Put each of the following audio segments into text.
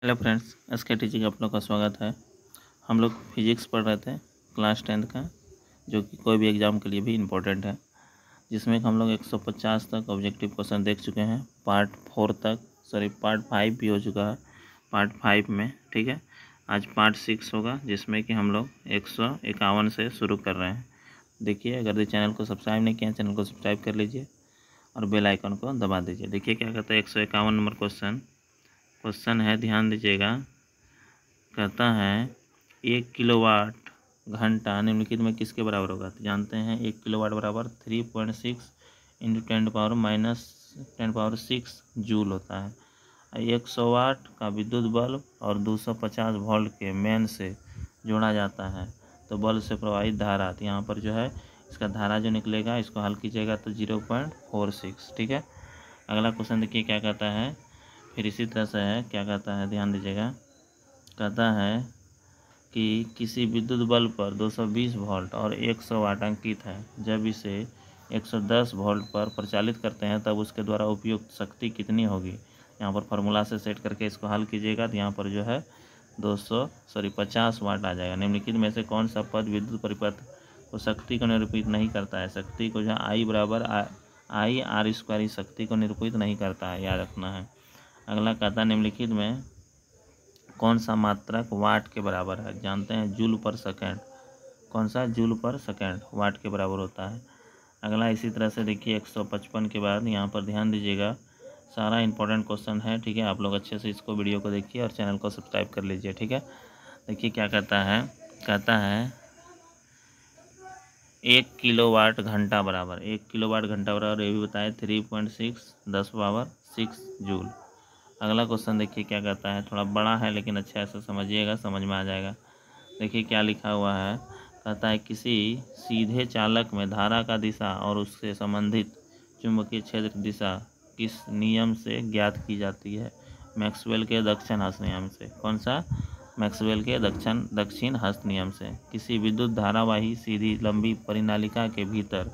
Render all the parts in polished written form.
Hello friends, SK teaching आप लोग का स्वागत है। हम लोग फिजिक्स पढ़ रहे थे क्लास 10th का, जो कि कोई भी एग्ज़ाम के लिए भी इम्पोर्टेंट है, जिसमें हम लोग 150 तक ऑब्जेक्टिव क्वेश्चन देख चुके हैं। पार्ट 5 भी हो चुका है पार्ट 5 में। ठीक है, आज पार्ट 6 होगा, जिसमें कि हम लोग 151 से शुरू कर रहे हैं। देखिए, अगर चैनल को सब्सक्राइब नहीं किया, चैनल को सब्सक्राइब कर लीजिए और बेल आइकन को दबा दीजिए। देखिए क्या कहता है 151 नंबर क्वेश्चन है, ध्यान दीजिएगा। कहता है 1 किलोवाट घंटा निम्नलिखित में किसके बराबर होगा। तो जानते हैं 1 किलोवाट बराबर 3.6 इंटू 10⁻⁻6 जूल होता है। 100 वाट का विद्युत बल्ब और 250 वोल्ट के मेन से जोड़ा जाता है तो बल्ब से प्रवाहित धारा, तो यहाँ पर जो है इसका धारा जो निकलेगा, इसको हल कीजिएगा तो 0.46। ठीक है, अगला क्वेश्चन देखिए क्या कहता है। फिर इसी तरह से है, क्या कहता है, ध्यान दीजिएगा। कहता है कि किसी विद्युत बल्ब पर 220 वोल्ट और 100 वाट अंकित है। जब इसे 110 वोल्ट पर प्रचालित करते हैं तब उसके द्वारा उपयुक्त शक्ति कितनी होगी। यहाँ पर फार्मूला से सेट करके इसको हल कीजिएगा तो यहाँ पर जो है 50 वाट आ जाएगा। निम्नलिखित में से कौन सा पद विद्युत परिपथ को शक्ति को निरूपित नहीं करता है। शक्ति को जो है I बराबर I/R² शक्ति को निरूपित नहीं करता है, याद रखना है। अगला कहता है निम्नलिखित में कौन सा मात्रक वाट के बराबर है। जानते हैं जूल पर सेकेंड। कौन सा? जूल पर सेकेंड वाट के बराबर होता है। अगला इसी तरह से देखिए 155 के बाद यहाँ पर ध्यान दीजिएगा, सारा इंपॉर्टेंट क्वेश्चन है। ठीक है, आप लोग अच्छे से इसको वीडियो को देखिए और चैनल को सब्सक्राइब कर लीजिए। ठीक है, देखिए क्या कहता है। कहता है 1 किलोवाट घंटा बराबर, 1 किलोवाट घंटा बराबर, ये भी बताए 3.6 10⁻6 जूल। अगला क्वेश्चन देखिए क्या कहता है, थोड़ा बड़ा है लेकिन अच्छा ऐसा समझिएगा, समझ में आ जाएगा। देखिए क्या लिखा हुआ है। कहता है किसी सीधे चालक में धारा का दिशा और उससे संबंधित चुंबकीय क्षेत्र दिशा किस नियम से ज्ञात की जाती है। मैक्सवेल के दक्षिण हस्त नियम से। कौन सा? मैक्सवेल के दक्षिण हस्त नियम से। किसी विद्युत धारावाही सीधी लंबी परिनालिका के भीतर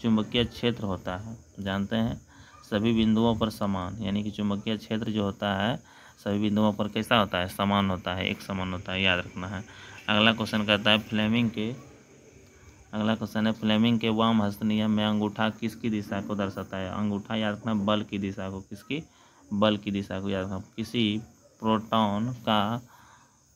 चुंबकीय क्षेत्र होता है, जानते हैं सभी बिंदुओं पर समान, यानी कि चुंबकीय क्षेत्र जो होता है सभी बिंदुओं पर कैसा होता है? समान होता है, एक समान होता है, याद रखना है। अगला क्वेश्चन कहता है फ्लेमिंग के वाम हस्त नियम में अंगूठा किसकी दिशा को दर्शाता है। अंगूठा याद रखना बल की दिशा को, किसकी? बल की दिशा को याद रखना। किसी प्रोटॉन का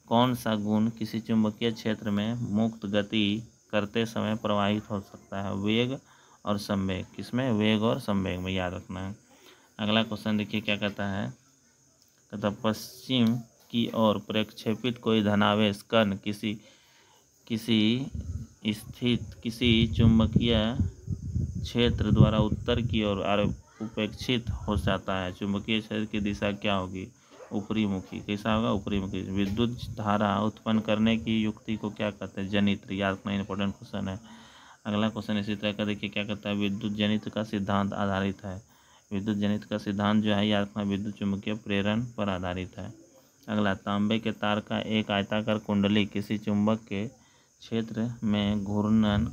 कौन सा गुण किसी चुंबकीय क्षेत्र में मुक्त गति करते समय प्रवाहित हो सकता है। वेग और संवेग। किसमें? वेग और संवेग में, याद रखना है। अगला क्वेश्चन देखिए क्या कहता है। कहता पश्चिम की ओर प्रक्षेपित कोई धनावेश कण किसी चुंबकीय क्षेत्र द्वारा उत्तर की ओर उपेक्षित हो जाता है। चुंबकीय क्षेत्र की दिशा क्या होगी? ऊपरी मुखी। कैसा होगा? ऊपरी मुखी। विद्युत धारा उत्पन्न करने की युक्ति को क्या कहते हैं? जनित्र। याद रखना, इंपॉर्टेंट क्वेश्चन है। अगला क्वेश्चन इसी तरह का देखिए क्या कहता है। विद्युत जनित्र का सिद्धांत आधारित है। विद्युत जनित्र का सिद्धांत जो है, याद रखना, विद्युत चुंबकीय प्रेरण पर आधारित है। अगला तांबे के तार का एक आयताकार कुंडली किसी चुंबक के क्षेत्र में घूर्णन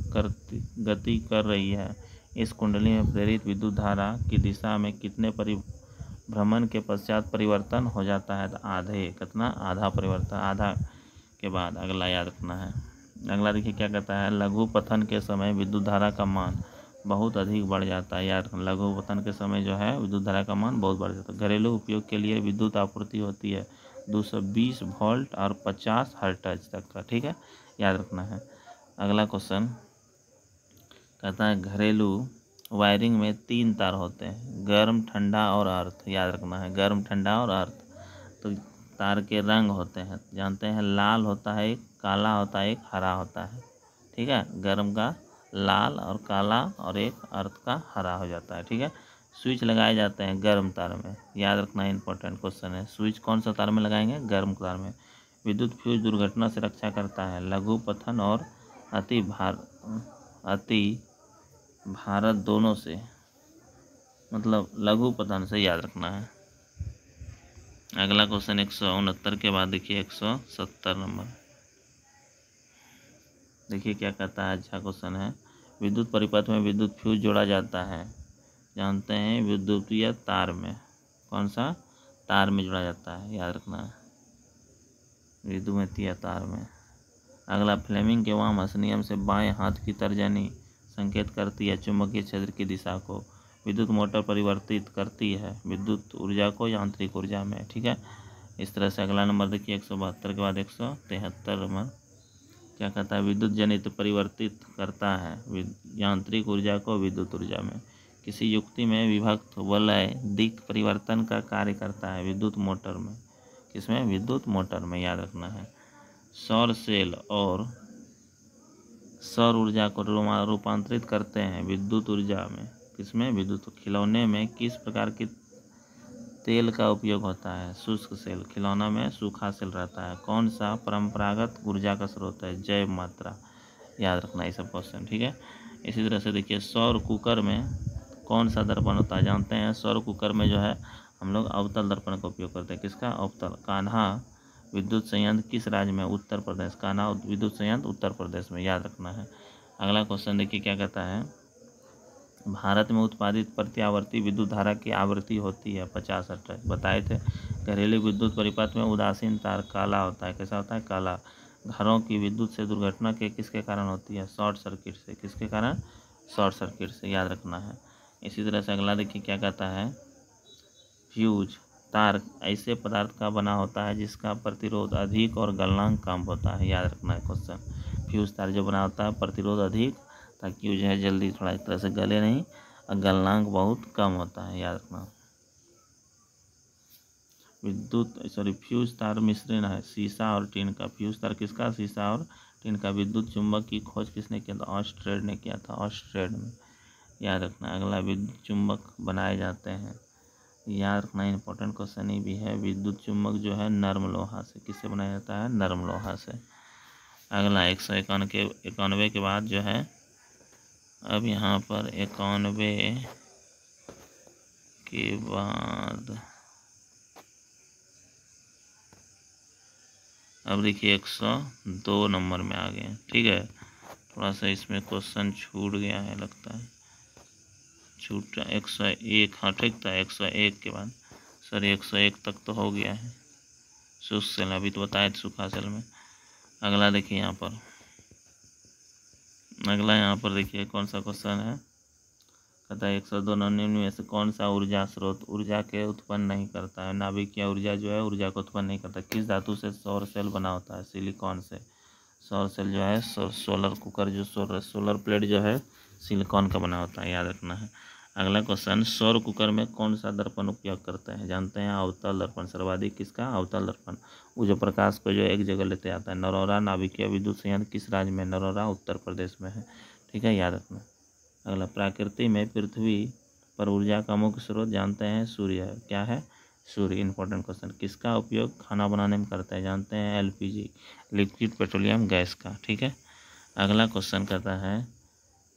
गति कर रही है। इस कुंडली में प्रेरित विद्युत धारा की दिशा में कितने परिभ्रमण के पश्चात परिवर्तन हो जाता है? तो आधे। कितना? आधा परिवर्तन, आधा के बाद। अगला याद रखना है। अगला देखिए क्या कहता है। लघु पतन के समय विद्युत धारा का मान बहुत अधिक बढ़ जाता है। याद रखना, लघु पतन के समय जो है विद्युत धारा का मान बहुत बढ़ जाता है। घरेलू उपयोग के लिए विद्युत आपूर्ति होती है 220 वोल्ट और 50 हर्ट्ज तक का। ठीक है, याद रखना है। अगला क्वेश्चन कहता है घरेलू वायरिंग में 3 तार होते हैं, गर्म, ठंडा और अर्थ। याद रखना है, गर्म, ठंडा और अर्थ। तो तार के रंग होते हैं, जानते हैं लाल होता है एक, काला होता है एक, हरा होता है। ठीक है, गर्म का लाल और काला और एक अर्थ का हरा हो जाता है। ठीक है, स्विच लगाए जाते हैं गर्म तार में। याद रखना, इंपॉर्टेंट क्वेश्चन है। स्विच कौन सा तार में लगाएंगे? गर्म तार में। विद्युत फ्यूज दुर्घटना से रक्षा करता है। लघु पतन और अति भारत दोनों से, मतलब लघु पतन से, याद रखना है। अगला क्वेश्चन 169 के बाद देखिए 170 नंबर। देखिए क्या कहता है, अच्छा क्वेश्चन है। विद्युत परिपथ में विद्युत फ्यूज जोड़ा जाता है, जानते हैं विद्युतीय तार में। कौन सा? तार में जोड़ा जाता है, याद रखना है। विद्युतीय तार में। अगला, फ्लेमिंग के वाम नियम से बाएं हाथ की तर्जनी संकेत करती है चुंबकीय क्षेत्र की दिशा को। विद्युत मोटर परिवर्तित करती है विद्युत ऊर्जा को यांत्रिक ऊर्जा में। ठीक है, इस तरह से। अगला नंबर देखिए 172 के बाद 173 नंबर क्या कहता है, विद्युत जनित परिवर्तित करता है यांत्रिक ऊर्जा को विद्युत ऊर्जा में। किसी युक्ति में विभक्त वलय दिक् परिवर्तन का कार्य करता है विद्युत मोटर में। किसमें? विद्युत मोटर में, याद रखना है। सौर सेल और सौर ऊर्जा को रूपांतरित करते हैं विद्युत ऊर्जा में। किसमें? विद्युत। खिलौने में किस प्रकार की तेल का उपयोग होता है? शुष्क सेल। खिलौना में सूखा सेल रहता है। कौन सा परंपरागत ऊर्जा का स्रोत है? जैव मात्रा। याद रखना ये सब क्वेश्चन। ठीक है, इसी तरह से देखिए, सौर कुकर में कौन सा दर्पण होता है? जानते हैं सौर कुकर में जो है हम लोग अवतल दर्पण का उपयोग करते हैं। किसका? अवतल। कान्हा विद्युत संयंत्र किस राज्य में? उत्तर प्रदेश। कान्हा विद्युत संयंत्र उत्तर प्रदेश में, याद रखना है। अगला क्वेश्चन देखिए क्या कहता है, भारत में उत्पादित प्रत्यावर्ती विद्युत धारा की आवृत्ति होती है 50 हर्ट्ज। बताए थे। घरेलू विद्युत परिपथ में उदासीन तार काला होता है। कैसा होता है? काला। घरों की विद्युत से दुर्घटना किसके कारण होती है? शॉर्ट सर्किट से। किसके कारण? शॉर्ट सर्किट से, याद रखना है। इसी तरह से अगला देखिए क्या कहता है, फ्यूज तार ऐसे पदार्थ का बना होता है जिसका प्रतिरोध अधिक और गलनांक कम होता है। याद रखना है क्वेश्चन। फ्यूज तार जो बना होता है प्रतिरोध अधिक, ताकि जो है जल्दी थोड़ा एक तरह से गले नहीं, और गलनांक बहुत कम होता है, याद रखना। फ्यूज तार मिश्रण है सीसा और टिन का। फ्यूज तार किसका? सीसा और टिन का। विद्युत चुंबक की खोज किसने किया था? ऑस्ट्रेड ने किया था, ऑस्ट्रेड में, याद रखना। अगला, विद्युत चुंबक बनाए जाते हैं, याद रखना, इंपॉर्टेंट क्वेश्चन ही भी है। विद्युत चुंबक जो है नर्म लोहा से। किससे बनाया जाता है? नर्म लोहा से। अगला 191 के बाद जो है, अब यहाँ पर 91 के बाद अब देखिए 102 नंबर में आ गए। ठीक है, थोड़ा सा इसमें क्वेश्चन छूट गया है लगता है, छूट 101। हाँ ठीक था, 101 के बाद, सॉरी 101 तक तो हो गया है। शुष्क सेल अभी तो बताए थे सूखा सेल में। अगला देखिए यहाँ पर, अगला यहाँ पर देखिए कौन सा क्वेश्चन है, कहता है 102 निम्न में से कौन सा ऊर्जा स्रोत ऊर्जा के उत्पन्न नहीं करता है? नाभिकीय ऊर्जा जो है ऊर्जा को उत्पन्न नहीं करता। किस धातु से सौर सेल बना होता है? सिलिकॉन से। सौर सेल जो है सोलर कुकर जो सोलर प्लेट जो है सिलिकॉन का बना होता है, याद रखना है। अगला क्वेश्चन, सौर कुकर में कौन सा दर्पण उपयोग करते हैं? जानते हैं अवतल दर्पण। सर्वाधिक किसका? अवतल दर्पण। वो जो प्रकाश को जो एक जगह लेते आता है। नरोरा नाभिकीय विद्युत संयंत्र किस राज्य में? नरोरा उत्तर प्रदेश में है। ठीक है, याद रखना। अगला, प्रकृति में पृथ्वी पर ऊर्जा का मुख्य स्रोत जानते हैं? सूर्य है। क्या है? सूर्य। Important question. किसका उपयोग खाना बनाने में करते हैं? जानते हैं एलपीजी, लिक्विड पेट्रोलियम गैस का। ठीक है, अगला क्वेश्चन कहता है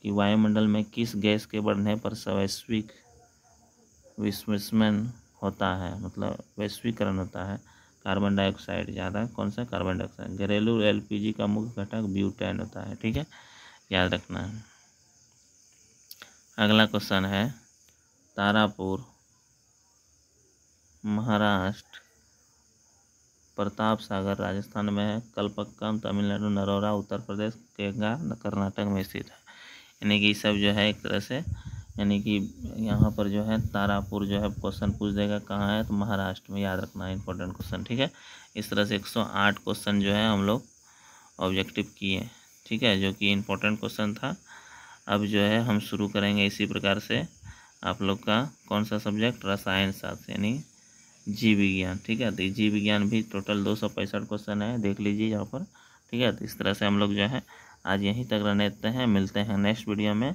कि वायुमंडल में किस गैस के बढ़ने पर वैश्विक विस्मन होता है, मतलब वैश्वीकरण होता है? Carbon dioxide. ज़्यादा कौन सा? Carbon dioxide. घरेलू एलपीजी का मुख्य घटक ब्यूटेन होता है। ठीक है, याद रखना है। अगला क्वेश्चन है, तारापुर महाराष्ट्र, प्रताप सागर राजस्थान में है, कलपक्कम तमिलनाडु, नरोरा उत्तर प्रदेश, केगा कर्नाटक में स्थित है। यानी कि सब जो है एक तरह से, यानी कि यहाँ पर जो है तारापुर जो है क्वेश्चन पूछ देगा कहाँ है, तो महाराष्ट्र में, याद रखना है, इंपॉर्टेंट क्वेश्चन। ठीक है, इस तरह से 108 क्वेश्चन जो है हम लोग ऑब्जेक्टिव किए। ठीक है, जो कि इंपॉर्टेंट क्वेश्चन था। अब जो है हम शुरू करेंगे इसी प्रकार से आप लोग का कौन सा सब्जेक्ट? रसायन शास्त्र, यानी जीव विज्ञान। ठीक है, तो जीव विज्ञान भी टोटल 265 क्वेश्चन है, देख लीजिए यहाँ पर। ठीक है, तो इस तरह से हम लोग जो है आज यहीं तक रहने देते हैं। मिलते हैं नेक्स्ट वीडियो में,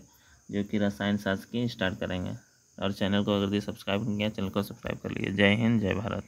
जो कि रसायन शास्त्र की स्टार्ट करेंगे। और चैनल को अगर सब्सक्राइब नहीं किया, चैनल को सब्सक्राइब कर लीजिए। जय हिंद, जय भारत।